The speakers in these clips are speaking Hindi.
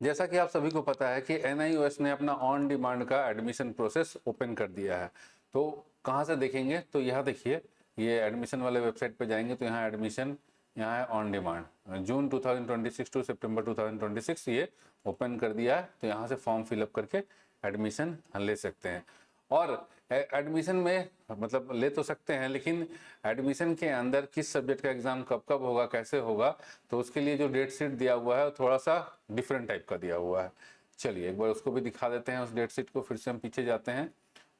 जैसा कि आप सभी को पता है कि एनआईओएस ने अपना ऑन डिमांड का एडमिशन प्रोसेस ओपन कर दिया है। तो कहाँ से देखेंगे, तो यहाँ देखिए, ये एडमिशन वाले वेबसाइट पे जाएंगे तो यहाँ एडमिशन, यहाँ है ऑन डिमांड, जून 2026 टू सितंबर 2026 ये ओपन कर दिया है। तो यहाँ से फॉर्म फिलअप करके एडमिशन ले सकते हैं। और एडमिशन में मतलब ले तो सकते हैं, लेकिन एडमिशन के अंदर किस सब्जेक्ट का एग्ज़ाम कब कब होगा, कैसे होगा, तो उसके लिए जो डेट शीट दिया हुआ है थोड़ा सा डिफरेंट टाइप का दिया हुआ है। चलिए एक बार उसको भी दिखा देते हैं, उस डेट शीट को। फिर से हम पीछे जाते हैं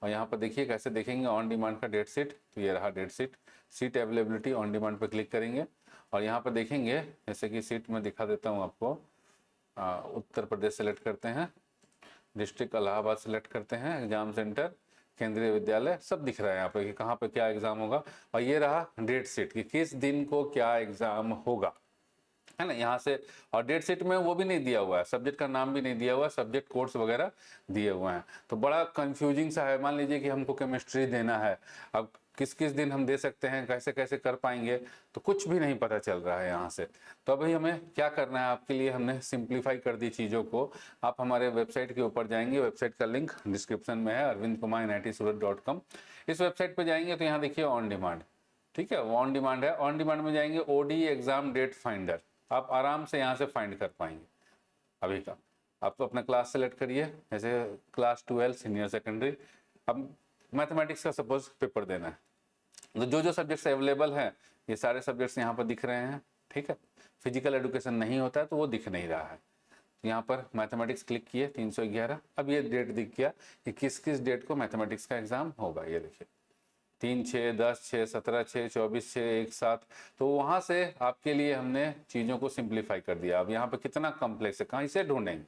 और यहाँ पर देखिए कैसे देखेंगे ऑन डिमांड का डेट शीट। तो ये रहा date sheet, seat availability on demand पर क्लिक करेंगे और यहाँ पर देखेंगे, जैसे कि सीट में दिखा देता हूँ आपको। उत्तर प्रदेश सेलेक्ट करते हैं, डिस्ट्रिक्ट इलाहाबाद सेलेक्ट करते हैं, एग्जाम सेंटर केंद्रीय विद्यालय, सब दिख रहा है यहाँ पे कि कहाँ पे क्या एग्जाम होगा। और ये रहा डेट शीट कि किस दिन को क्या एग्जाम होगा, है ना, यहाँ से। और डेट शीट में वो भी नहीं दिया हुआ है, सब्जेक्ट का नाम भी नहीं दिया हुआ है, सब्जेक्ट कोड्स वगैरह दिए हुए हैं। तो बड़ा कंफ्यूजिंग सा है। मान लीजिए कि हमको केमिस्ट्री देना है, अब किस किस दिन हम दे सकते हैं, कैसे कैसे कर पाएंगे, तो कुछ भी नहीं पता चल रहा है यहाँ से। तो अभी हमें क्या करना है, आपके लिए हमने सिंप्लीफाई कर दी चीज़ों को। आप हमारे वेबसाइट के ऊपर जाएंगे, वेबसाइट का लिंक डिस्क्रिप्शन में है, arvindkumar@NITsurat.com। इस वेबसाइट पर जाएंगे तो यहाँ देखिए ऑन डिमांड, ठीक है, वो ऑन डिमांड है। ऑन डिमांड में जाएंगे, ओडी एग्जाम डेट फाइंडर, आप आराम से यहाँ से फाइंड कर पाएंगे अभी का। आप तो अपना क्लास सेलेक्ट करिए, जैसे क्लास 12 सीनियर सेकेंडरी। अब मैथमेटिक्स का सपोज पेपर देना है, तो जो जो सब्जेक्ट्स अवेलेबल हैं ये सारे सब्जेक्ट्स यहाँ पर दिख रहे हैं, ठीक है। फिजिकल एडुकेशन नहीं होता है तो वो दिख नहीं रहा है। तो यहाँ पर मैथमेटिक्स क्लिक किए, 311। अब ये डेट दिख गया कि किस किस डेट को मैथमेटिक्स का एग्जाम होगा। ये देखिए 3/6, 10/6, 17/6, 24/6, 1/7। तो वहाँ से आपके लिए हमने चीज़ों को सिंप्लीफाई कर दिया। अब यहाँ पे कितना कॉम्प्लेक्स है, कहाँ से ढूंढेंगे,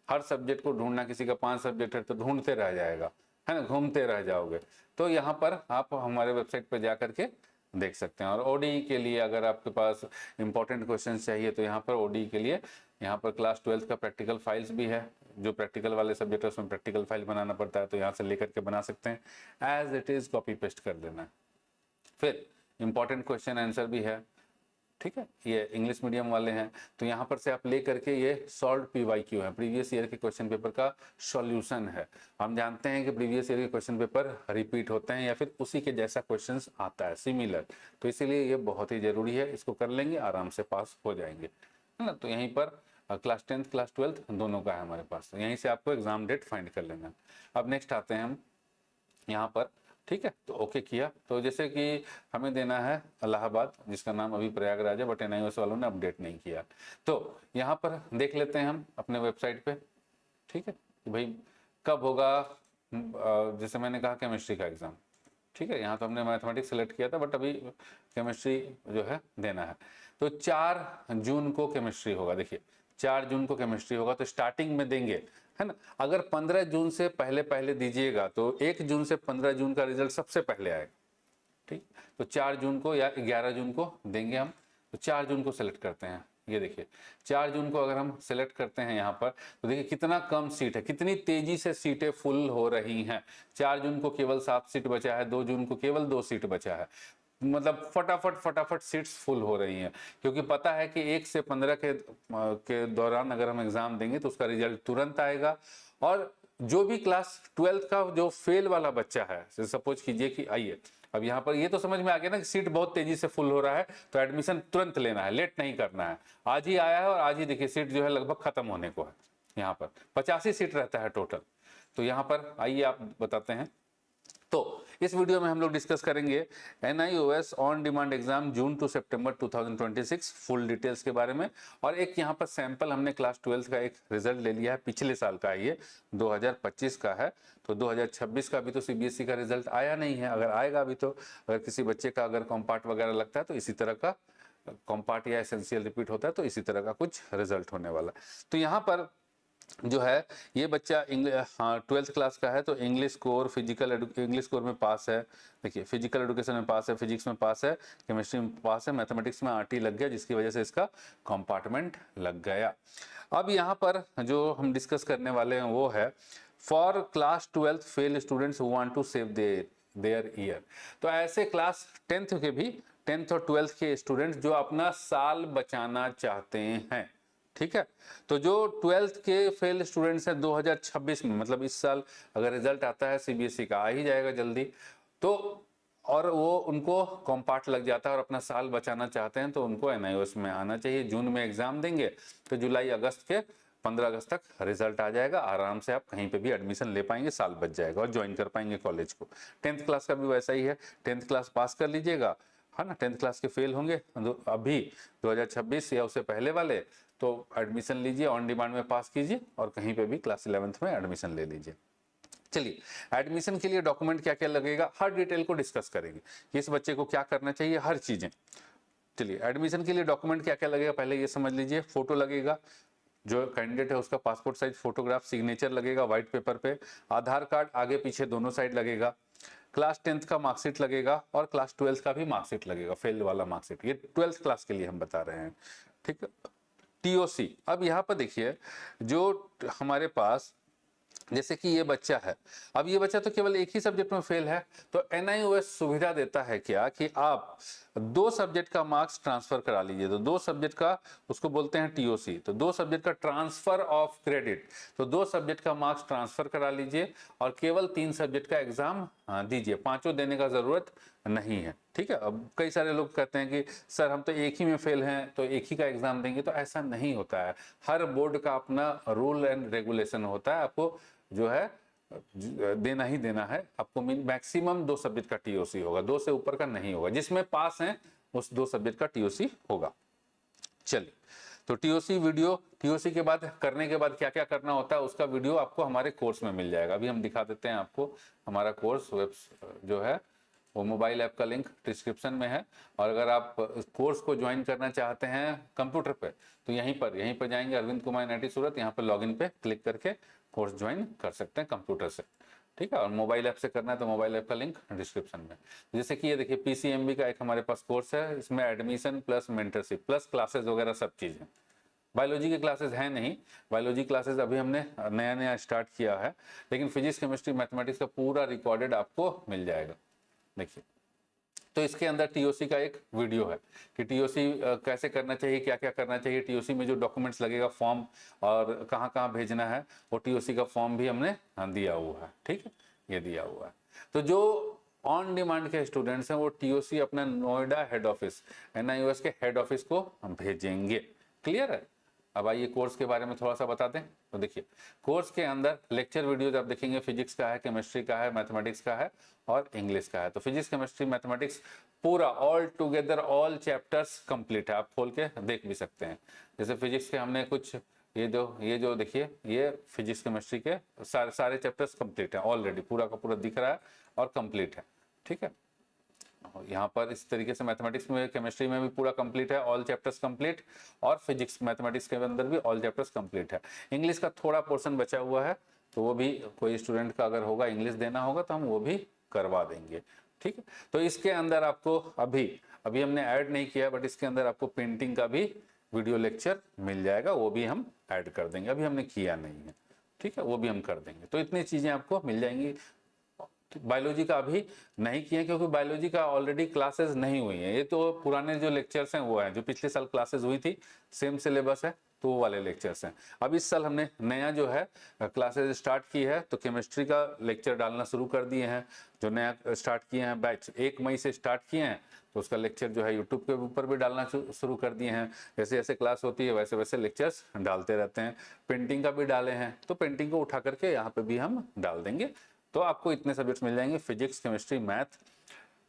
हर सब्जेक्ट को ढूंढना, किसी का 5 सब्जेक्ट है तो ढूंढते रह जाएगा, है ना, घूमते रह जाओगे। तो यहाँ पर आप हमारे वेबसाइट पर जा करके देख सकते हैं। और ओडी के लिए अगर आपके पास इंपॉर्टेंट क्वेश्चन चाहिए तो यहाँ पर ओडी के लिए यहाँ पर क्लास 12 का प्रैक्टिकल फाइल्स भी है। जो प्रैक्टिकल वाले सब्जेक्ट है उसमें प्रैक्टिकल फाइल बनाना पड़ता है, तो यहाँ से लेकर के बना सकते हैं, as it is copy paste कर देना है। फिर इंपॉर्टेंट क्वेश्चन आंसर भी है, ठीक है। ये इंग्लिश मीडियम वाले हैं तो यहाँ पर से आप ले करके, ये सॉल्व पीवाईक्यू है, प्रीवियस ईयर के क्वेश्चन पेपर का सॉल्यूशन है। हम जानते हैं कि प्रीवियस ईयर के क्वेश्चन पेपर रिपीट होते हैं या फिर उसी के जैसा क्वेश्चंस आता है, सिमिलर। तो इसीलिए ये बहुत ही जरूरी है, इसको कर लेंगे आराम से पास हो जाएंगे, है ना। तो यहीं पर क्लास 10 क्लास 12 दोनों का है हमारे पास, तो यहीं से आपको एग्जाम डेट फाइंड कर लेना है। अब नेक्स्ट आते हैं हम यहाँ पर, ठीक है। तो ओके किया, तो जैसे कि हमें देना है इलाहाबाद, जिसका नाम अभी प्रयागराज है, बट एनआईओएस वालों ने अपडेट नहीं किया। तो यहाँ पर देख लेते हैं हम अपने वेबसाइट पे, ठीक है, कि भाई कब होगा। जैसे मैंने कहा केमिस्ट्री का एग्जाम, ठीक है। यहाँ तो हमने मैथमेटिक्स सेलेक्ट किया था, बट अभी केमिस्ट्री जो है देना है। तो 4 जून को केमिस्ट्री होगा। देखिए 4 जून को केमिस्ट्री होगा, तो स्टार्टिंग में देंगे, है ना। अगर 15 जून से पहले पहले दीजिएगा तो 1 जून से 15 जून का रिजल्ट सबसे पहले आएगा, ठीक। तो 4 जून को या 11 जून को देंगे हम। तो 4 जून को सेलेक्ट करते हैं। ये देखिए 4 जून को अगर हम सेलेक्ट करते हैं यहाँ पर, तो देखिए कितना कम सीट है, कितनी तेजी से सीटें फुल हो रही हैं। 4 जून को केवल 7 सीट बचा है, 2 जून को केवल 2 सीट बचा है। मतलब फटाफट फटाफट सीट्स फुल हो रही हैं, क्योंकि पता है कि 1 से 15 के दौरान अगर हम एग्जाम देंगे तो उसका रिजल्ट तुरंत आएगा। और जो भी क्लास 12 का जो फेल वाला बच्चा है, सपोज कीजिए कि आइए, अब यहाँ पर ये तो समझ में आ गया ना कि सीट बहुत तेजी से फुल हो रहा है, तो एडमिशन तुरंत लेना है, लेट नहीं करना है। आज ही आया है और आज ही देखिए सीट जो है लगभग खत्म होने को है। यहाँ पर 85 सीट रहता है टोटल। तो यहाँ पर आइए आप बताते हैं। तो इस वीडियो में हम लोग डिस्कस करेंगे NIOS on demand exam June to सितंबर 2026 फुल डिटेल्स के बारे में। और एक यहाँ पर सैंपल हमने क्लास 12 का एक रिजल्ट ले लिया है, पिछले साल का है, ये 2025 का है। तो 2026 का अभी तो सीबीएसई का रिजल्ट आया नहीं है, अगर आएगा अभी तो, अगर किसी बच्चे का अगर कॉम्पार्ट वगैरह लगता है तो इसी तरह का कॉम्पार्ट या एसेंशियल रिपीट होता है, तो इसी तरह का कुछ रिजल्ट होने वाला। तो यहाँ पर जो है ये बच्चा 12th क्लास का है, तो इंग्लिश कोर इंग्लिश कोर में पास है। देखिए फिजिकल एडुकेशन में पास है, फिजिक्स में पास है, केमिस्ट्री में पास है, मैथमेटिक्स में आरटी लग गया, जिसकी वजह से इसका कंपार्टमेंट लग गया। अब यहाँ पर जो हम डिस्कस करने वाले हैं वो है for class 12 fail students who want to save their year. तो ऐसे क्लास 10th के भी, 10th और 12th के स्टूडेंट्स जो अपना साल बचाना चाहते हैं, ठीक है। तो जो 12th के फेल स्टूडेंट्स हैं 2026 में, मतलब इस साल अगर रिजल्ट आता है सीबीएसई का, आ ही जाएगा जल्दी, तो और वो उनको कॉम्पार्ट लग जाता है और अपना साल बचाना चाहते हैं तो उनको एनआईओएस में आना चाहिए। जून में एग्जाम देंगे तो जुलाई अगस्त के 15 अगस्त तक रिजल्ट आ जाएगा, आराम से आप कहीं पे भी एडमिशन ले पाएंगे, साल बच जाएगा और ज्वाइन कर पाएंगे कॉलेज को। 10th क्लास का भी वैसा ही है, 10th क्लास पास कर लीजिएगा, है ना, 10th क्लास के फेल होंगे अभी 2026 या उससे पहले वाले, तो एडमिशन लीजिए, ऑन डिमांड में पास कीजिए और कहीं पे भी क्लास 11th में एडमिशन ले लीजिए। चलिए, एडमिशन के लिए डॉक्यूमेंट क्या क्या लगेगा हर डिटेल को डिस्कस करेंगे, इस बच्चे को क्या करना चाहिए, हर चीजें। चलिए, एडमिशन के लिए डॉक्यूमेंट क्या क्या लगेगा पहले ये समझ लीजिए। फोटो लगेगा, जो कैंडिडेट है उसका पासपोर्ट साइज फोटोग्राफ, सिग्नेचर लगेगा व्हाइट पेपर पे, आधार कार्ड आगे पीछे दोनों साइड लगेगा, क्लास 10th का मार्कशीट लगेगा और क्लास 12th का भी मार्कशीट लगेगा, फेल वाला मार्कशीट, ये 12th क्लास के लिए हम बता रहे हैं, ठीक है। टीओसी, अब यहाँ पर देखिए, जो हमारे पास जैसे कि ये बच्चा है, अब ये बच्चा तो केवल एक ही सब्जेक्ट में फेल है, तो एनआईओएस सुविधा देता है क्या कि आप 2 सब्जेक्ट का मार्क्स ट्रांसफर करा लीजिए, तो 2 सब्जेक्ट का उसको बोलते हैं टीओसी, तो 2 सब्जेक्ट का ट्रांसफर ऑफ क्रेडिट, तो 2 सब्जेक्ट का मार्क्स ट्रांसफर करा लीजिए और केवल 3 सब्जेक्ट का एग्जाम दीजिए, 5 देने का जरूरत नहीं है, ठीक है। अब कई सारे लोग कहते हैं कि सर हम तो एक ही में फेल हैं तो एक ही का एग्जाम देंगे, तो ऐसा नहीं होता है, हर बोर्ड का अपना रूल एंड रेगुलेशन होता है, आपको जो है देना ही देना है, आपको मैक्सिमम 2 सब्जेक्ट का टीओसी होगा, 2 से ऊपर का नहीं होगा, जिसमें पास हैं उस 2 सब्जेक्ट का टीओसी होगा। चलिए, तो टीओसी वीडियो, टीओसी के बाद करने के बाद क्या क्या करना होता है उसका वीडियो आपको हमारे कोर्स में मिल जाएगा, अभी हम दिखा देते हैं आपको। हमारा कोर्स वेब जो है वो मोबाइल ऐप का लिंक डिस्क्रिप्शन में है, और अगर आप कोर्स को ज्वाइन करना चाहते हैं कंप्यूटर पे तो यहीं पर जाएंगे, अरविंद कुमार NIT सूरत, यहाँ पर लॉगिन पे क्लिक करके कोर्स ज्वाइन कर सकते हैं कंप्यूटर से, ठीक है। और मोबाइल ऐप से करना है तो मोबाइल ऐप का लिंक डिस्क्रिप्शन में। जैसे कि ये देखिए PCMB का एक हमारे पास कोर्स है, इसमें admission plus mentorship plus classes वगैरह सब चीज़ है। बायोलॉजी के क्लासेस हैं नहीं, बायोलॉजी क्लासेस अभी हमने नया नया स्टार्ट किया है, लेकिन फिजिक्स केमिस्ट्री मैथमेटिक्स का पूरा रिकॉर्डेड आपको मिल जाएगा। देखिए, तो इसके अंदर टीओसी का एक वीडियो है कि टीओसी कैसे करना चाहिए, क्या क्या करना चाहिए, टीओसी में जो डॉक्यूमेंट्स लगेगा, फॉर्म और कहाँ कहाँ भेजना है, वो टीओसी का फॉर्म भी हमने दिया हुआ है, ठीक है, ये दिया हुआ है। तो जो ऑन डिमांड के स्टूडेंट्स हैं वो टीओसी अपना नोएडा हेड ऑफिस, एनआईओएस के हेड ऑफिस को हम भेजेंगे, क्लियर है। अब आइए कोर्स के बारे में थोड़ा सा बता दें। तो देखिए, कोर्स के अंदर लेक्चर वीडियोज आप देखेंगे, फिजिक्स का है, केमिस्ट्री का है, मैथमेटिक्स का है और इंग्लिश का है। तो फिजिक्स केमिस्ट्री मैथमेटिक्स पूरा all together all chapters complete है, आप खोल के देख भी सकते हैं। जैसे फिजिक्स के हमने कुछ ये जो देखिए, ये फिजिक्स केमिस्ट्री के सारे चैप्टर्स कंप्लीट है ऑलरेडी, पूरा का पूरा दिख रहा है और कंप्लीट है, ठीक है। यहाँ पर इस तरीके से मैथमेटिक्स में, केमिस्ट्री में भी पूरा कंप्लीट है, ऑल चैप्टर्स कंप्लीट, और फिजिक्स मैथमेटिक्स के अंदर भी ऑल चैप्टर्स कंप्लीट है। इंग्लिश का थोड़ा पोर्शन बचा हुआ है, तो वो भी कोई स्टूडेंट का अगर होगा इंग्लिश देना होगा तो हम वो भी करवा देंगे, ठीक है। तो इसके अंदर आपको अभी हमने ऐड नहीं किया, बट इसके अंदर आपको पेंटिंग का भी वीडियो लेक्चर मिल जाएगा, वो भी हम ऐड कर देंगे, अभी हमने किया नहीं है, ठीक है, वो भी हम कर देंगे। तो इतनी चीजें आपको मिल जाएंगी। बायोलॉजी का अभी नहीं किए क्योंकि बायोलॉजी का ऑलरेडी क्लासेस नहीं हुई है, ये तो पुराने जो लेक्चर्स हैं वो हैं, जो पिछले साल क्लासेस हुई थी, सेम सिलेबस है, तो वो वाले लेक्चर्स हैं। अब इस साल हमने नया जो है क्लासेस स्टार्ट की है, तो केमिस्ट्री का लेक्चर डालना शुरू कर दिए हैं, जो नया स्टार्ट किए हैं बैच 1 मई से स्टार्ट किए हैं, तो उसका लेक्चर जो है यूट्यूब के ऊपर भी डालना शुरू कर दिए हैं। जैसे जैसे क्लास होती है वैसे वैसे लेक्चर्स डालते रहते हैं। पेंटिंग का भी डाले हैं, तो पेंटिंग को उठा करके यहाँ पे भी हम डाल देंगे, तो आपको इतने सब्जेक्ट्स मिल जाएंगे, फिजिक्स केमिस्ट्री मैथ।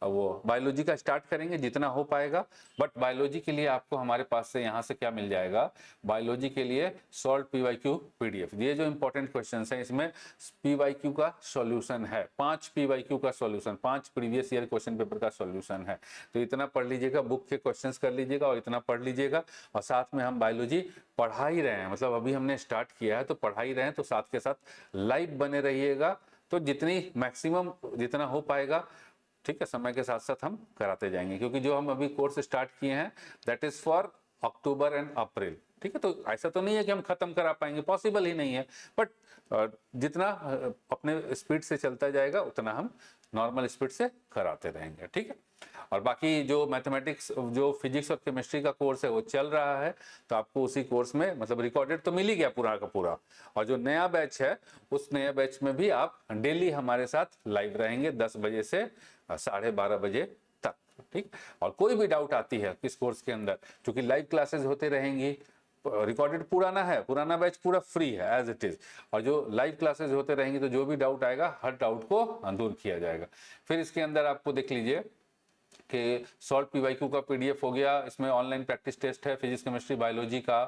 वो बायोलॉजी का स्टार्ट करेंगे जितना हो पाएगा, बट बायोलॉजी के लिए आपको हमारे पास से यहाँ से क्या मिल जाएगा, बायोलॉजी के लिए सॉल्व PYQ PDF, ये जो इंपॉर्टेंट क्वेश्चंस हैं इसमें PYQ का सॉल्यूशन है, 5 PYQ का solution, 5 previous year question paper का सॉल्यूशन है। तो इतना पढ़ लीजिएगा, बुक के क्वेश्चंस कर लीजिएगा और इतना पढ़ लीजिएगा, और साथ में हम बायोलॉजी पढ़ा ही रहे हैं, मतलब अभी हमने स्टार्ट किया है तो पढ़ा ही रहे हैं, तो साथ के साथ लाइव बने रहिएगा, तो जितनी मैक्सिमम जितना हो पाएगा, ठीक है, समय के साथ साथ हम कराते जाएंगे, क्योंकि जो हम अभी कोर्स स्टार्ट किए हैं that is for October and April, ठीक है। तो ऐसा तो नहीं है कि हम खत्म करा पाएंगे, पॉसिबल ही नहीं है, बट जितना अपने स्पीड से चलता जाएगा उतना हम नॉर्मल स्पीड से कराते रहेंगे, ठीक है। और बाकी जो मैथमेटिक्स, जो फिजिक्स और केमिस्ट्री का कोर्स है वो चल रहा है, तो आपको उसी कोर्स में मतलब रिकॉर्डेड तो मिल ही गया पूरा का पूरा। और जो नया बैच है उस नए बैच में भी आप डेली हमारे साथ लाइव रहेंगे 10 बजे से 12:30 बजे तक, ठीक। और कोई भी डाउट आती है किस कोर्स के अंदर, क्योंकि लाइव क्लासेस होते रहेंगी, रिकॉर्डेड पुराना है, पुराना बैच पूरा फ्री है एज इट इज, और जो लाइव क्लासेस होते रहेंगे तो जो भी डाउट आएगा हर डाउट को दूर किया जाएगा। फिर इसके अंदर आपको देख लीजिए कि सॉल्व पीवाईक्यू का पीडीएफ हो गया, इसमें ऑनलाइन प्रैक्टिस टेस्ट है फिजिक्स केमिस्ट्री बायोलॉजी का।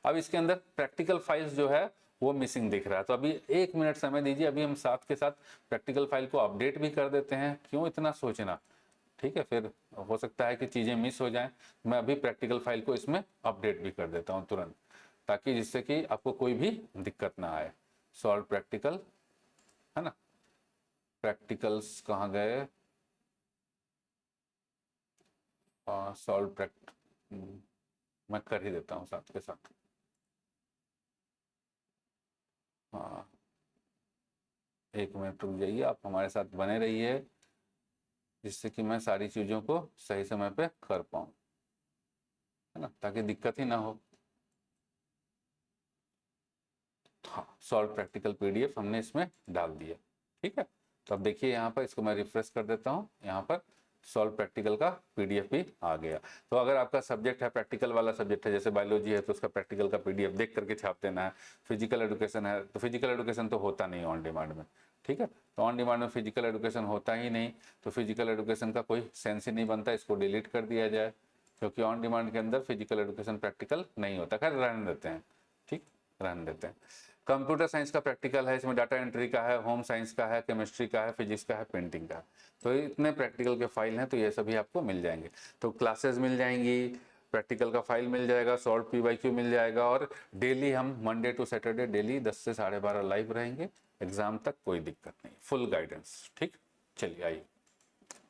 अब इसके अंदर प्रैक्टिकल फाइल्स जो है वो मिसिंग दिख रहा है, तो अभी 1 मिनट समय दीजिए, अभी हम साथ के साथ प्रैक्टिकल फाइल को अपडेट भी कर देते हैं, क्यों इतना सोचना, ठीक है। फिर हो सकता है कि चीज़ें मिस हो जाएं, मैं अभी प्रैक्टिकल फाइल को इसमें अपडेट भी कर देता हूं तुरंत, ताकि जिससे कि आपको कोई भी दिक्कत ना आए। सॉल्व प्रैक्टिकल है ना, प्रैक्टिकल्स कहाँ गए, सॉल्व मैं कर ही देता हूँ साथ के साथ। हाँ, 1 मिनट रुक जाइए, आप हमारे साथ बने रहिए, जिससे कि मैं सारी चीज़ों को सही समय पे कर पाऊँ, है ना, ताकि दिक्कत ही ना हो। हाँ, सॉल्व प्रैक्टिकल पीडीएफ हमने इसमें डाल दिया, ठीक है। तो अब देखिए यहाँ पर, इसको मैं रिफ्रेश कर देता हूँ, यहाँ पर सॉल्व प्रैक्टिकल का पीडीएफ भी आ गया। तो अगर आपका सब्जेक्ट है, प्रैक्टिकल वाला सब्जेक्ट है, जैसे बायोलॉजी है तो उसका प्रैक्टिकल का पीडीएफ देख करके छाप देना है। फिजिकल एजुकेशन है तो फिजिकल एजुकेशन तो होता नहीं ऑन डिमांड में, ठीक है। तो ऑन डिमांड में फिजिकल एजुकेशन होता ही नहीं, तो फिजिकल एजुकेशन का कोई सेंस ही नहीं बनता, इसको डिलीट कर दिया जाए, क्योंकि ऑन डिमांड के अंदर फिजिकल एजुकेशन प्रैक्टिकल नहीं होता। खैर रहने देते हैं, ठीक, रहने देते हैं। कंप्यूटर साइंस का प्रैक्टिकल है, इसमें डाटा एंट्री का है, होम साइंस का है, केमिस्ट्री का है, फिजिक्स का है, पेंटिंग का है। तो इतने प्रैक्टिकल के फाइल हैं, तो ये सभी आपको मिल जाएंगे। तो क्लासेस मिल जाएंगी, प्रैक्टिकल का फाइल मिल जाएगा, सॉल्व पीवाईक्यू मिल जाएगा, और डेली हम मंडे टू सैटरडे डेली 10 से 12:30 लाइव रहेंगे, एग्जाम तक कोई दिक्कत नहीं, फुल गाइडेंस, ठीक। चलिए आइए,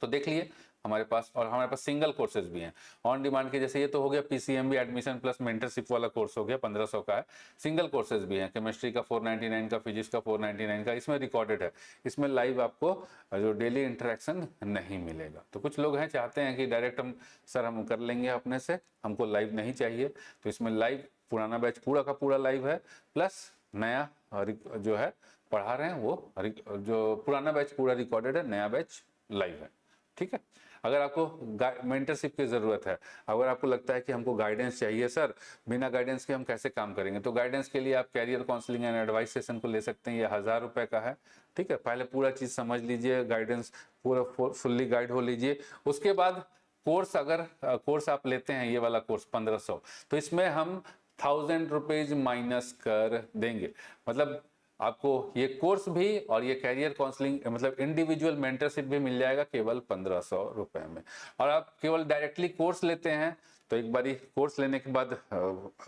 तो देख लिए हमारे पास, और हमारे पास सिंगल कोर्सेज भी हैं ऑन डिमांड के। जैसे ये तो हो गया पीसीएमबी एडमिशन प्लस मेंटरशिप वाला कोर्स हो गया, 1500 का है। सिंगल कोर्सेज भी हैं, केमिस्ट्री का 499 का, फिजिक्स का 499 का, इसमें रिकॉर्डेड है, इसमें लाइव आपको जो डेली इंटरेक्शन नहीं मिलेगा। तो कुछ लोग हैं चाहते हैं कि डायरेक्ट हम सर हम कर लेंगे अपने से, हमको लाइव नहीं चाहिए, तो इसमें लाइव पुराना बैच पूरा का पूरा लाइव है, प्लस नया जो है पढ़ा रहे हैं वो जो पुराना बैच पूरा रिकॉर्डेड है, नया बैच लाइव है, ठीक है। अगर आपको मेंटरशिप की ज़रूरत है, अगर आपको लगता है कि हमको गाइडेंस चाहिए सर, बिना गाइडेंस के हम कैसे काम करेंगे, तो गाइडेंस के लिए आप career counselling and advice session को ले सकते हैं, ये 1000 रुपये का है, ठीक है। पहले पूरा चीज़ समझ लीजिए, गाइडेंस पूरा फुल्ली गाइड हो लीजिए, उसके बाद कोर्स, अगर कोर्स आप लेते हैं ये वाला कोर्स 1500, तो इसमें हम 1000 रुपीज़ माइनस कर देंगे, मतलब आपको ये कोर्स भी और ये कैरियर काउंसलिंग मतलब इंडिविजुअल मेंटरशिप भी मिल जाएगा केवल 1500 रुपए में। और आप केवल डायरेक्टली कोर्स लेते हैं तो एक बारी कोर्स लेने के बाद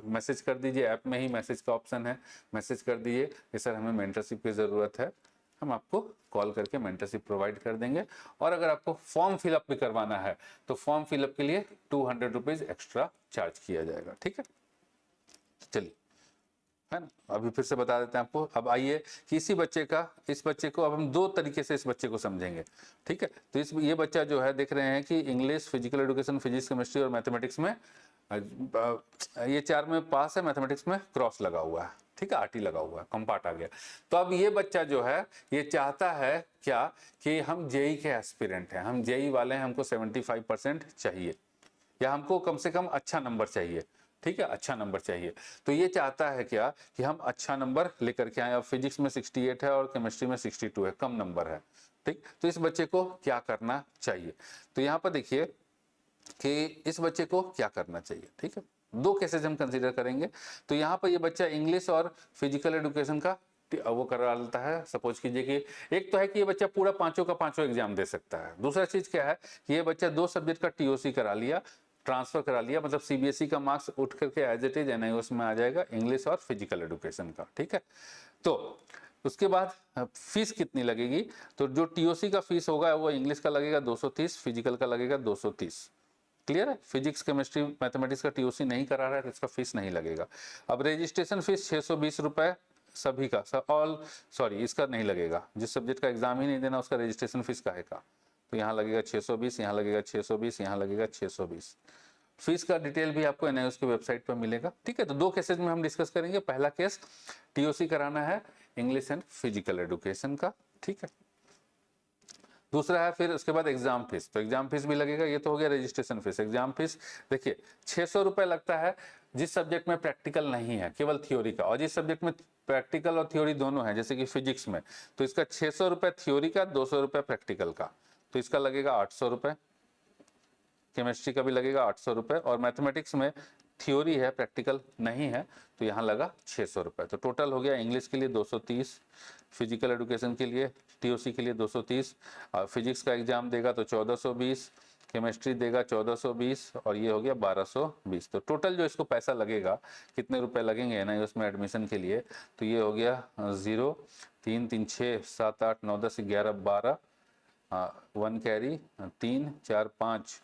मैसेज कर दीजिए, ऐप में ही मैसेज का ऑप्शन है, मैसेज कर दीजिए कि सर हमें मेंटरशिप की ज़रूरत है, हम आपको कॉल करके मेंटरशिप प्रोवाइड कर देंगे। और अगर आपको फॉर्म फिलअप भी करवाना है तो फॉर्म फिलअप के लिए 200 रुपीज़ एक्स्ट्रा चार्ज किया जाएगा, ठीक है। चलिए, है ना, अभी फिर से बता देते हैं आपको। अब आइए कि इस बच्चे को अब हम 2 तरीके से इस बच्चे को समझेंगे, ठीक है। तो ये बच्चा जो है, देख रहे हैं कि English, physical education, physics, chemistry और मैथमेटिक्स में ये 4 में पास है, मैथमेटिक्स में क्रॉस लगा हुआ है, ठीक है, आरटी लगा हुआ है, कंपार्ट आ गया। तो अब ये बच्चा जो है ये चाहता है क्या कि हम जेई के एस्पिरेंट हैं, हम जेई वाले हैं, हमको 75% चाहिए, या हमको कम से कम अच्छा नंबर चाहिए, ठीक है, अच्छा नंबर चाहिए। तो ये चाहता है क्या कि हम अच्छा नंबर लेकर के आए। अब फिजिक्स में 68 है और केमिस्ट्री में 62 है, कम नंबर है, ठीक। तो इस बच्चे को क्या करना चाहिए, तो यहाँ पर देखिए कि इस बच्चे को क्या करना चाहिए, ठीक है। 2 केसेज हम कंसीडर करेंगे। तो यहाँ पर ये बच्चा इंग्लिश और फिजिकल एजुकेशन का वो करा लेता है। सपोज कीजिए कि एक तो है कि ये बच्चा पूरा 5 का 5 एग्जाम दे सकता है, दूसरा चीज क्या है कि ये बच्चा 2 सब्जेक्ट का टीओसी करा लिया, ट्रांसफर करा लिया, मतलब सीबीएसई का मार्क्स उठ करके एज इट इज एनआईओएस में आ जाएगा, इंग्लिश और फिजिकल एजुकेशन का, ठीक है। तो उसके बाद फीस कितनी लगेगी, तो जो टीओसी का फीस होगा वो इंग्लिश का लगेगा 230, फिजिकल का लगेगा 230, क्लियर है? फिजिक्स केमिस्ट्री मैथमेटिक्स का टीओसी नहीं करा रहा है तो इसका फीस नहीं लगेगा। अब रजिस्ट्रेशन फीस 620 रुपए सभी का, ऑल सॉरी इसका नहीं लगेगा, जिस सब्जेक्ट का एग्जाम ही नहीं देना उसका रजिस्ट्रेशन फीस काहे का, तो यहाँ लगेगा 620, यहाँ लगेगा 620, यहाँ लगेगा 620। फीस का डिटेल भी आपको एनआईओएस की वेबसाइट पर मिलेगा। ठीक है, तो दो केसेज में हम डिस्कस करेंगे। पहला केस टीओसी कराना है इंग्लिश एंड फिजिकल एजुकेशन का, ठीक है। दूसरा है फिर उसके बाद एग्जाम फीस, तो एग्जाम फीस भी लगेगा। ये तो हो गया रजिस्ट्रेशन फीस। एग्जाम फीस देखिए 600 रुपए लगता है जिस सब्जेक्ट में प्रैक्टिकल नहीं है, केवल थ्योरी का, और जिस सब्जेक्ट में प्रैक्टिकल और थ्योरी दोनों है, जैसे कि फिजिक्स में, तो इसका 600 रुपए थ्योरी का, 200 रुपए प्रैक्टिकल का, तो इसका लगेगा 800 रुपए। केमिस्ट्री का भी लगेगा 800 रुपए, और मैथमेटिक्स में थ्योरी है प्रैक्टिकल नहीं है तो यहाँ लगा 600 रुपए। तो टोटल हो गया इंग्लिश के लिए 230, फिजिकल एजुकेशन के लिए टीओसी के लिए 230, और फिजिक्स का एग्जाम देगा तो 1420, केमिस्ट्री देगा 1420, और ये हो गया 1220। तो टोटल जो इसको पैसा लगेगा, कितने रुपए लगेंगे एनआईओएस में एडमिशन के लिए, तो ये हो गया 0 3 3 6 7 8 9 10 11 12, 1 कैरी 3 4 5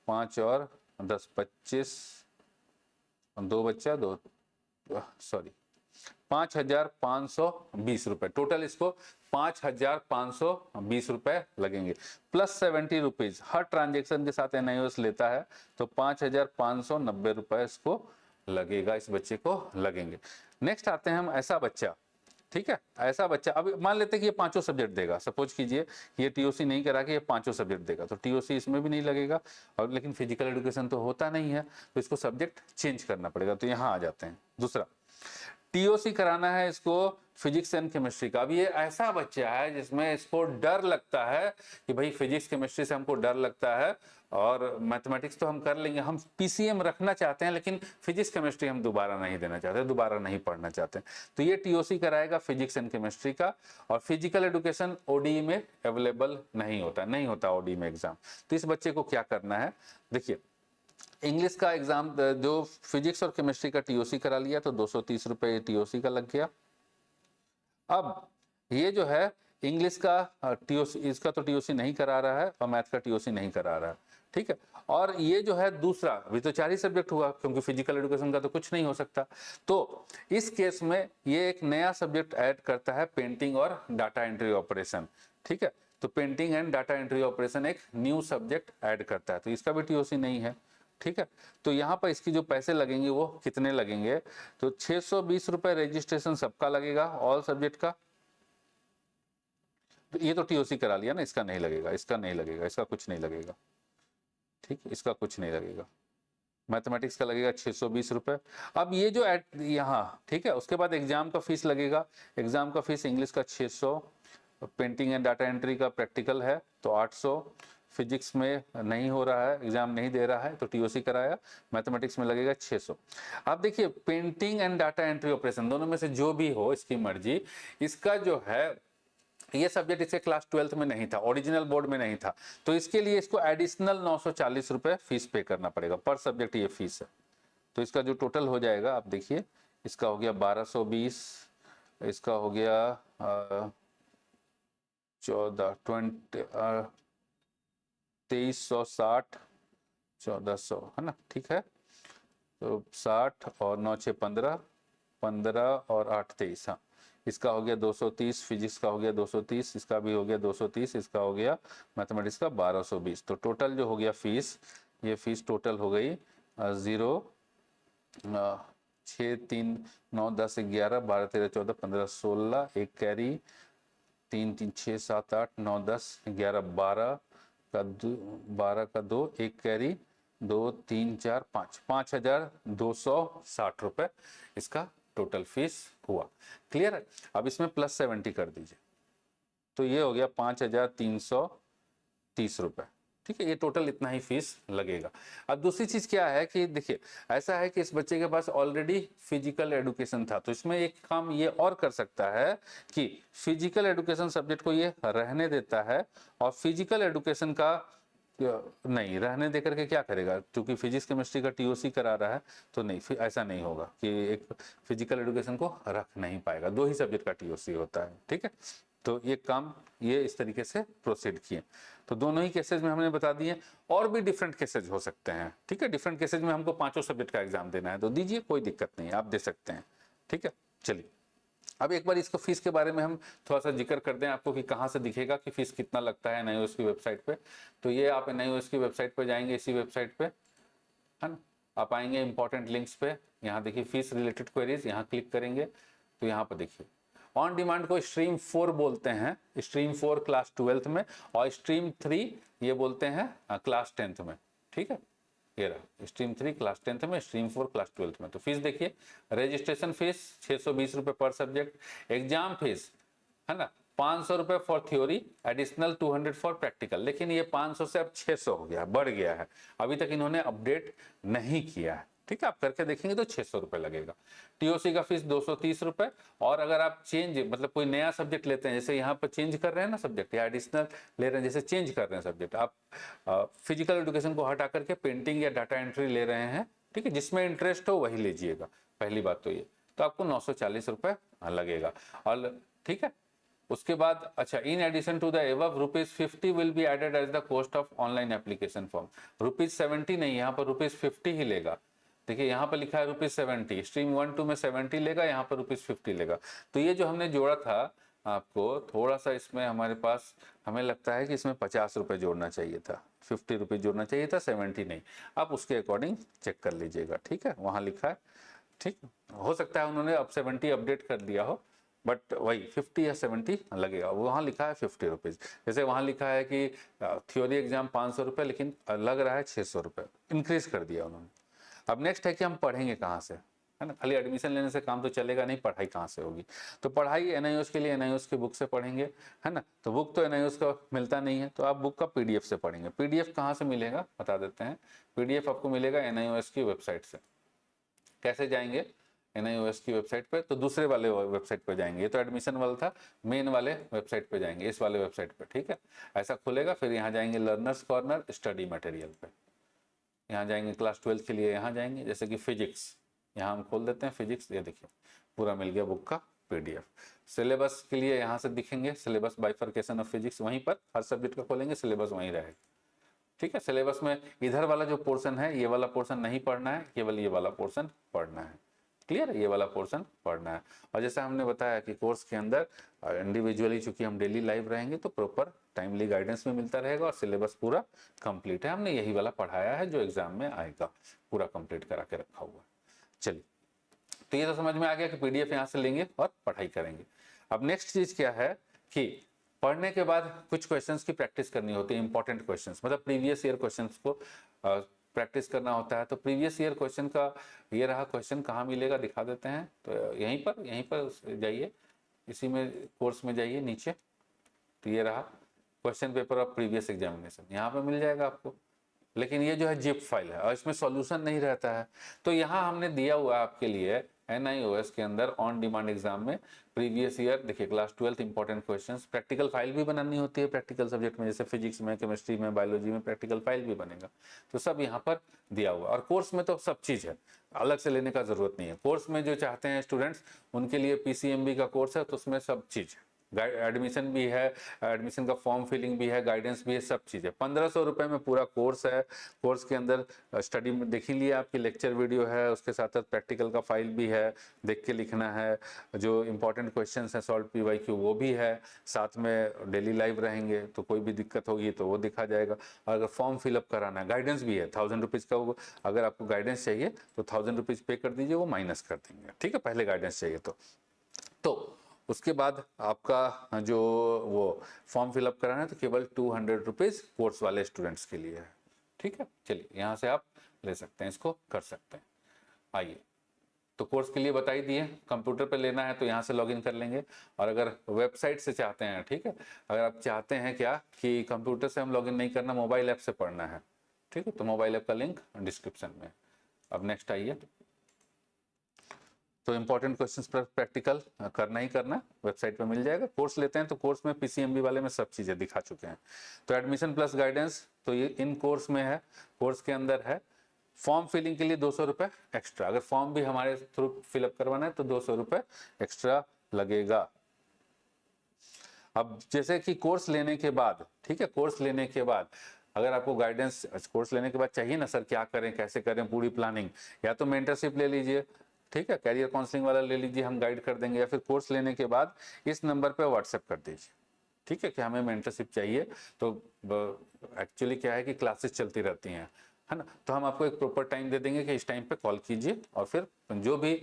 5 और 10 25, 2 बच्चा 2 सॉरी 5520 रुपए टोटल, इसको 5520 रुपए लगेंगे प्लस 70 रुपीज हर ट्रांजेक्शन के साथ एनआईओएस लेता है, तो 5590 रुपए इसको लगेगा, इस बच्चे को लगेंगे। नेक्स्ट आते हैं हम ऐसा बच्चा, ठीक है, ऐसा बच्चा, अब मान लेते हैं कि ये पांचों सब्जेक्ट देगा, सपोज कीजिए ये टीओसी नहीं करा के ये पांचों सब्जेक्ट देगा, तो टीओसी इसमें भी नहीं लगेगा, और लेकिन फिजिकल एजुकेशन तो होता नहीं है तो इसको सब्जेक्ट चेंज करना पड़ेगा। तो यहाँ आ जाते हैं। दूसरा टीओसी कराना है इसको फिजिक्स एंड केमिस्ट्री का। अब ये ऐसा बच्चा है जिसमें इसको डर लगता है कि भाई फिजिक्स केमिस्ट्री से हमको डर लगता है, और मैथमेटिक्स तो हम कर लेंगे, हम पीसीएम रखना चाहते हैं, लेकिन फिजिक्स केमिस्ट्री हम दोबारा नहीं देना चाहते, दोबारा नहीं पढ़ना चाहते, तो ये टीओसी कराएगा फिजिक्स एंड केमिस्ट्री का। और फिजिकल एजुकेशन ओडीई में अवेलेबल नहीं होता ओडीई में एग्जाम। तो इस बच्चे को क्या करना है, देखिए इंग्लिश का एग्जाम जो फिजिक्स और केमिस्ट्री का टीओसी करा लिया तो 230 रुपए टीओसी का लग गया। अब ये जो है इंग्लिश का टीओसी, इसका तो टीओसी नहीं करा रहा है, और मैथ का टीओसी नहीं करा रहा है, ठीक है। और ये जो है दूसरा, अभी तो 4 ही सब्जेक्ट हुआ क्योंकि फिजिकल एजुकेशन का तो कुछ नहीं हो सकता, तो इस केस में ये एक नया सब्जेक्ट ऐड करता है, पेंटिंग और डाटा एंट्री ऑपरेशन, ठीक है। तो painting and data entry operation एक न्यू सब्जेक्ट ऐड करता है, तो इसका भी टीओसी नहीं है, ठीक है। तो यहाँ पर इसकी जो पैसे लगेंगे वो कितने लगेंगे, तो 620 रुपए रजिस्ट्रेशन सबका लगेगा, ऑल सब्जेक्ट का। तो ये तो टीओसी करा लिया ना, इसका नहीं लगेगा, इसका नहीं लगेगा, इसका कुछ नहीं लगेगा, ठीक है, इसका कुछ नहीं लगेगा। मैथमेटिक्स का लगेगा 620 रुपए। अब ये जो यहाँ, ठीक है, उसके बाद एग्जाम का फीस लगेगा। एग्जाम का फीस इंग्लिश का 600, पेंटिंग एंड डाटा एंट्री का प्रैक्टिकल है तो 800, फिजिक्स में नहीं हो रहा है, एग्जाम नहीं दे रहा है तो टीओसी कराया, मैथमेटिक्स में लगेगा 600। अब देखिए painting and data entry operation दोनों में से जो भी हो इसकी मर्जी, इसका जो है ये सब्जेक्ट इसके क्लास 12th में नहीं था, ओरिजिनल बोर्ड में नहीं था, तो इसके लिए इसको एडिशनल 940 रुपए फीस पे करना पड़ेगा, पर सब्जेक्ट ये फीस है। तो इसका जो टोटल हो जाएगा आप देखिए, इसका हो गया 1220, इसका हो गया 2360, 1400 है ना, ठीक है। तो 60 और 9 6 15, 15 और 8 23, हाँ, इसका हो गया 230, फिजिक्स का हो गया 230, इसका भी हो गया 230, इसका हो गया मैथमेटिक्स का 1220। तो टोटल जो हो गया फीस, ये फीस टोटल हो गई 0 6 3 9 10 11 12 13 14 15 16, एक कैरी 3 3 6 7 8 9 10 11 12 का 2, एक कैरी 2 3 4 5, 5260 रुपए इसका टोटल फीस हुआ। क्लियर है? अब इसमें प्लस 70 कर दीजिए, तो ये हो गया 5330 रुपए, ठीक है। ये टोटल इतना ही फीस लगेगा। अब दूसरी चीज क्या है कि देखिए ऐसा है कि इस बच्चे के पास ऑलरेडी फिजिकल एजुकेशन था, तो इसमें एक काम ये और कर सकता है कि फिजिकल एजुकेशन सब्जेक्ट को ये रहने देता है, और फिजिकल एजुकेशन का नहीं रहने देकर के क्या करेगा, क्योंकि फिजिक्स केमिस्ट्री का टीओसी करा रहा है, तो नहीं, फिर ऐसा नहीं होगा कि एक फिजिकल एजुकेशन को रख नहीं पाएगा, 2 ही सब्जेक्ट का टीओसी होता है, ठीक है। तो ये काम ये इस तरीके से प्रोसीड किए। तो दोनों ही केसेज में हमने बता दिए। और भी डिफरेंट केसेज हो सकते हैं, ठीक है। डिफरेंट केसेज में हमको 5 सब्जेक्ट का एग्जाम देना है तो दीजिए, कोई दिक्कत नहीं, आप दे सकते हैं, ठीक है। चलिए अब एक बार इसको फीस के बारे में हम थोड़ा सा जिक्र कर दें आपको कि कहाँ से दिखेगा कि फीस कितना लगता है एनआईओएस की वेबसाइट पे। तो ये आप एनआईओएस की वेबसाइट पे जाएंगे, इसी वेबसाइट पे, है ना। आप आएंगे इंपॉर्टेंट लिंक्स पे, यहाँ देखिए फीस रिलेटेड क्वेरीज, यहाँ क्लिक करेंगे तो यहाँ पर देखिए ऑन डिमांड को स्ट्रीम 4 बोलते हैं, स्ट्रीम 4 क्लास 12th में, और स्ट्रीम 3 ये बोलते हैं क्लास 10th में, ठीक है। ये रहा स्ट्रीम 3 क्लास 10th में, स्ट्रीम 4 क्लास 12th में। तो फीस देखिए, रजिस्ट्रेशन फीस 620 रुपये पर सब्जेक्ट, एग्जाम फीस है ना 500 रुपये for theory, additional 200 for practical. लेकिन ये 500 से अब 600 हो गया, बढ़ गया है, अभी तक इन्होंने अपडेट नहीं किया है, ठीक है। आप करके देखेंगे तो 600 रुपये लगेगा। टीओसी का फीस 230 रुपये, और अगर आप चेंज मतलब कोई नया सब्जेक्ट लेते हैं, जैसे यहाँ पर चेंज कर रहे हैं ना सब्जेक्ट, या एडिशनल ले रहे हैं, जैसे चेंज कर रहे हैं सब्जेक्ट, आप फिजिकल एजुकेशन को हटा करके पेंटिंग या डाटा एंट्री ले रहे हैं, ठीक है, जिसमें इंटरेस्ट हो वही लीजिएगा, पहली बात तो ये। तो आपको 940 रुपये लगेगा, और ठीक है। उसके बाद अच्छा, in addition to the above ₹50 will be added as the cost of online application form. ₹70 नहीं, यहाँ पर ₹50 ही लेगा। देखिए यहाँ पर लिखा है ₹70, स्ट्रीम 1-2 में 70 लेगा, यहाँ पर ₹50 लेगा। तो ये जो हमने जोड़ा था आपको थोड़ा सा, इसमें हमारे पास हमें लगता है कि इसमें 50 रुपये जोड़ना चाहिए था, 50 रुपये जोड़ना चाहिए था, 70 नहीं। आप उसके अकॉर्डिंग चेक कर लीजिएगा, ठीक है, वहाँ लिखा है, ठीक। हो सकता है उन्होंने अब 70 अपडेट कर दिया हो, बट वही 50 या 70 लगेगा। वहाँ लिखा है 50 रुपीज़, जैसे वहाँ लिखा है कि थ्योरी एग्जाम 500 रुपये, लेकिन लग रहा है 600 रुपये, इंक्रीज कर दिया उन्होंने। अब नेक्स्ट है कि हम पढ़ेंगे कहाँ से, है ना। खाली एडमिशन लेने से काम तो चलेगा नहीं, पढ़ाई कहाँ से होगी। तो पढ़ाई एनआईओएस के लिए एनआईओएस की बुक से पढ़ेंगे, है ना। तो बुक तो एनआईओएस का मिलता नहीं है, तो आप बुक का पीडीएफ से पढ़ेंगे। पीडीएफ कहाँ से मिलेगा बता देते हैं। पीडीएफ आपको मिलेगा एनआईओएस की वेबसाइट से। कैसे जाएंगे एनआईओएस की वेबसाइट पे, तो दूसरे वाले वेबसाइट पे जाएंगे। ये तो एडमिशन वाला था, मेन वाले वेबसाइट पे जाएंगे, इस वाले वेबसाइट पे, ठीक है। ऐसा खुलेगा, फिर यहाँ जाएंगे लर्नर्स कॉर्नर, स्टडी मटेरियल पे, यहाँ जाएंगे क्लास 12 के लिए, यहाँ जाएंगे जैसे कि फिजिक्स, यहाँ हम खोल देते हैं फिजिक्स, ये देखिए पूरा मिल गया बुक का पीडीएफ। सिलेबस के लिए यहाँ से दिखेंगे सिलेबस बाइफर्केशन ऑफ फिजिक्स, वहीं पर हर सब्जेक्ट का खोलेंगे, सिलेबस वहीं रहेगा, ठीक है। सिलेबस में इधर वाला जो पोर्शन है, ये वाला पोर्शन नहीं पढ़ना है, केवल ये वाला पोर्शन पढ़ना है, क्लियर है, ये वाला पोर्शन पढ़ना है। और जैसा हमने बताया कि कोर्स के अंदर इंडिविजुअली चूंकि हम डेली लाइव रहेंगे तो प्रॉपर टाइमली गाइडेंस भी मिलता रहेगा, और सिलेबस पूरा कंप्लीट है, हमने यही वाला पढ़ाया है जो एग्जाम में आएगा, पूरा कंप्लीट करा के रखा हुआ है। चलिए, तो ये तो समझ में आ गया कि पीडीएफ यहाँ से लेंगे और पढ़ाई करेंगे। अब नेक्स्ट चीज क्या है कि पढ़ने के बाद कुछ क्वेश्चंस की प्रैक्टिस करनी होती है, इंपॉर्टेंट क्वेश्चंस, मतलब प्रीवियस ईयर क्वेश्चंस को प्रैक्टिस करना होता है। तो प्रीवियस ईयर क्वेश्चन का ये रहा, क्वेश्चन कहाँ मिलेगा दिखा देते हैं। तो यहीं पर जाइए, इसी में कोर्स में जाइए नीचे, तो ये रहा question paper of previous examination, यहाँ पर मिल जाएगा आपको। लेकिन ये जो है जिप फाइल है और इसमें सॉल्यूशन नहीं रहता है। तो यहाँ हमने दिया हुआ है आपके लिए एनआईओएस के अंदर ऑन डिमांड एग्जाम में प्रीवियस ईयर, देखिए class 12 important questions, practical file भी बनानी होती है प्रैक्टिकल सब्जेक्ट में, जैसे फिजिक्स में, केमिस्ट्री में, बायोलॉजी में प्रैक्टिकल फाइल भी बनेगा, तो सब यहाँ पर दिया हुआ। और कोर्स में तो सब चीज़ है, अलग से लेने का जरूरत नहीं है। कोर्स में जो चाहते हैं स्टूडेंट्स उनके लिए पीसीएमबी का कोर्स है, तो उसमें सब चीज़ है, एडमिशन भी है, एडमिशन का फॉर्म फिलिंग भी है, गाइडेंस भी है, सब चीज़ है। 1500 रुपये में पूरा कोर्स है। कोर्स के अंदर स्टडी में देख ही लिया आपकी लेक्चर वीडियो है, उसके साथ साथ प्रैक्टिकल का फाइल भी है, देख के लिखना है, जो इंपॉर्टेंट क्वेश्चंस हैं सॉल्व पीवाईक्यू वो भी है, साथ में डेली लाइव रहेंगे, तो कोई भी दिक्कत होगी तो वो दिखा जाएगा। और अगर फॉर्म फिलअप कराना है, गाइडेंस भी है 1000 रुपीज़ का, वो अगर आपको गाइडेंस चाहिए तो 1000 रुपीज़ पे कर दीजिए, वो माइनस कर देंगे, ठीक है, पहले गाइडेंस चाहिए तो उसके बाद आपका जो वो फॉर्म फिलअप कराना है तो केवल 200 रुपीज़ कोर्स वाले स्टूडेंट्स के लिए है, ठीक है। चलिए यहाँ से आप ले सकते हैं, इसको कर सकते हैं। आइए, तो कोर्स के लिए बता ही दिए, कंप्यूटर पे लेना है तो यहाँ से लॉगिन कर लेंगे। और अगर वेबसाइट से चाहते हैं, ठीक है, अगर आप चाहते हैं क्या कि कंप्यूटर से हम लॉगिन नहीं करना, मोबाइल ऐप से पढ़ना है, ठीक है, तो मोबाइल ऐप का लिंक डिस्क्रिप्शन में। अब नेक्स्ट आइए, तो इंपॉर्टेंट क्वेश्चंस पर प्रैक्टिकल करना ही करना, वेबसाइट पे मिल जाएगा। कोर्स लेते हैं तो कोर्स में पीसीएमबी वाले में सब चीज़ें दिखा चुके हैं। तो एडमिशन प्लस गाइडेंस तो ये इन कोर्स में है, कोर्स के अंदर है। फॉर्म फिलिंग के लिए 200 रुपये एक्स्ट्रा, अगर फॉर्म भी हमारे थ्रू फिलअप करवाना है तो 200 रुपये एक्स्ट्रा लगेगा। अब जैसे कि कोर्स लेने के बाद, ठीक है, कोर्स लेने के बाद अगर आपको गाइडेंस कोर्स लेने के बाद चाहिए ना सर क्या करें कैसे करें पूरी प्लानिंग, या तो मेंटरशिप ले लीजिए, ठीक है, कैरियर काउंसलिंग वाला ले लीजिए, हम गाइड कर देंगे, या फिर कोर्स लेने के बाद इस नंबर पे व्हाट्सएप कर दीजिए, ठीक है, कि हमें मेंटरशिप चाहिए। तो एक्चुअली क्या है कि क्लासेस चलती रहती हैं, है ना, तो हम आपको एक प्रॉपर टाइम दे देंगे कि इस टाइम पे कॉल कीजिए, और फिर जो भी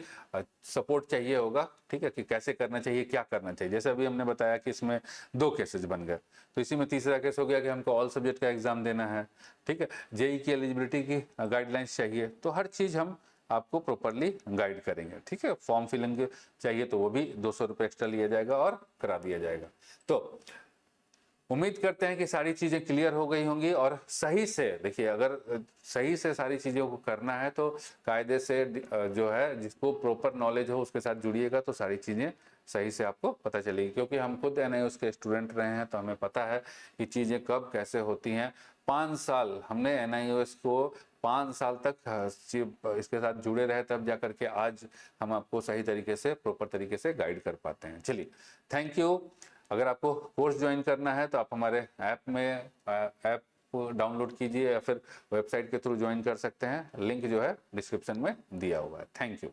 सपोर्ट चाहिए होगा, ठीक है, कि कैसे करना चाहिए क्या करना चाहिए। जैसे अभी हमने बताया कि इसमें 2 केसेस बन गए, तो इसी में तीसरा केस हो गया कि हमको ऑल सब्जेक्ट का एग्जाम देना है, ठीक है, जेई की एलिजिबिलिटी की गाइडलाइंस चाहिए, तो हर चीज़ हम आपको प्रॉपरली गाइड करेंगे, ठीक है। फॉर्म फिलिंग चाहिए तो वो भी 200 रुपये एक्स्ट्रा लिया जाएगा और करा दिया जाएगा। तो उम्मीद करते हैं कि सारी चीज़ें क्लियर हो गई होंगी, और सही से देखिए, अगर सही से सारी चीज़ों को करना है तो कायदे से जो है जिसको प्रॉपर नॉलेज हो उसके साथ जुड़िएगा, तो सारी चीज़ें सही से आपको पता चलेगी। क्योंकि हम खुद NIOS के स्टूडेंट रहे हैं, तो हमें पता है कि चीज़ें कब कैसे होती हैं। 5 साल हमने NIOS को 5 साल तक इसके साथ जुड़े रहे, तब जा करके आज हम आपको सही तरीके से प्रॉपर तरीके से गाइड कर पाते हैं। चलिए, थैंक यू। अगर आपको कोर्स ज्वाइन करना है तो आप हमारे ऐप डाउनलोड कीजिए, या फिर वेबसाइट के थ्रू ज्वाइन कर सकते हैं, लिंक जो है डिस्क्रिप्शन में दिया हुआ है। Thank you.